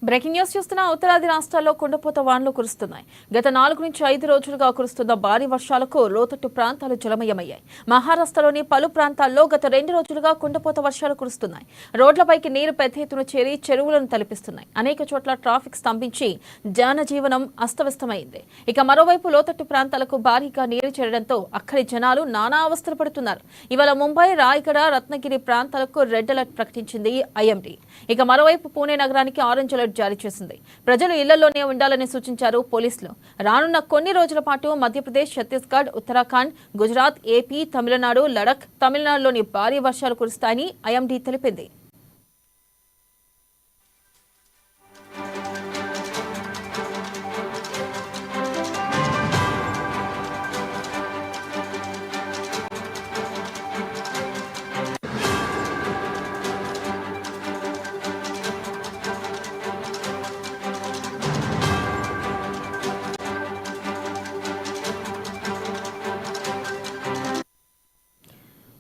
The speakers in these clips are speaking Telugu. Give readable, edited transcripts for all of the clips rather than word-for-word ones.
బ్రేకింగ్ న్యూస్ చూస్తున్న ఉత్తరాది రాష్ట్రాల్లో కుండపోత వానలు కురుస్తున్నాయి. గత 4 నుంచి 5 రోజులుగా కురుస్తున్న భారీ వర్షాలకు లోతట్టు ప్రాంతాలు జలమయమయ్యాయి. మహారాష్ట్రలోని పలు ప్రాంతాల్లో గత 2 రోజులుగా కుండపోత వర్షాలు కురుస్తున్నాయి. రోడ్లపైకి నీరు పెద్ద ఎత్తున చేరి చెరువులను తలపిస్తున్నాయి. అనేక చోట్ల ట్రాఫిక్ స్తంభించి జనజీవనం అస్తవ్యస్తమైంది. ఇక మరోవైపు లోతట్టు ప్రాంతాలకు భారీగా నీరు చేరడంతో అక్కడి జనాలు నానా అవస్థలు పడుతున్నారు. ఇవాళ ముంబై, రాయగడ, రత్నగిరి ప్రాంతాలకు రెడ్ అలర్ట్ ప్రకటించింది ఐఎండీ. ఇక మరోవైపు పూణే నగరానికి ఆరెంజ్ అలర్ట్ జారీ చేసింది. ప్రజలు ఇళ్లలోనే ఉండాలని సూచించారు పోలీసులు. రానున్న కొన్ని రోజుల పాటు మధ్యప్రదేశ్, ఛత్తీస్గఢ్, ఉత్తరాఖండ్, గుజరాత్, ఏపీ, తమిళనాడు, లడఖ్, తమిళనాడులోని భారీ వర్షాలు కురుస్తాయని ఐఎండీ తెలిపింది.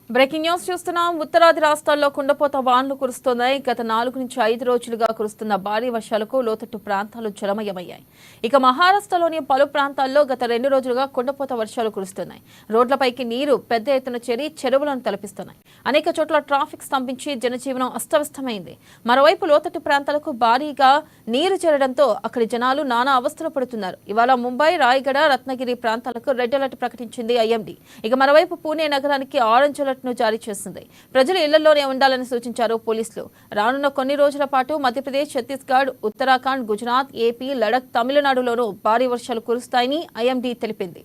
బ్రేకింగ్ న్యూస్ చూస్తున్నాం. ఉత్తరాది రాష్ట్రాల్లో కుండపోత వానలు కురుస్తున్నాయి. గత 4 నుంచి 5 రోజులుగా కురుస్తున్న భారీ వర్షాలకు లోతట్టు ప్రాంతాలు జలమయమయ్యాయి. ఇక మహారాష్ట్రలోని పలు ప్రాంతాల్లో గత 2 రోజులుగా కుండపోత వర్షాలు కురుస్తున్నాయి. రోడ్లపైకి నీరు పెద్ద ఎత్తున చేరి చెరువులను తలపిస్తున్నాయి. అనేక చోట్ల ట్రాఫిక్ స్తంభించి జనజీవనం అస్తవ్యస్తమైంది. మరోవైపు లోతట్టు ప్రాంతాలకు భారీగా నీరు చేరడంతో అక్కడి జనాలు నానా అవస్థలు పడుతున్నారు. ఇవాళ ముంబై, రాయగడ, రత్నగిరి ప్రాంతాలకు రెడ్ అలర్ట్ ప్రకటించింది ఐఎండీ. ఇక మరోవైపు పూణే నగరానికి ఆరెంజ్ అలర్ట్ జారీ చేసింది. ప్రజలు ఇళ్లలోనే ఉండాలని సూచించారు పోలీసులు. రానున్న కొన్ని రోజుల పాటు మధ్యప్రదేశ్, ఛత్తీస్గఢ్, ఉత్తరాఖండ్, గుజరాత్, ఏపీ, లడఖ్, తమిళనాడులోనూ భారీ వర్షాలు కురుస్తాయని ఐఎండీ తెలిపింది.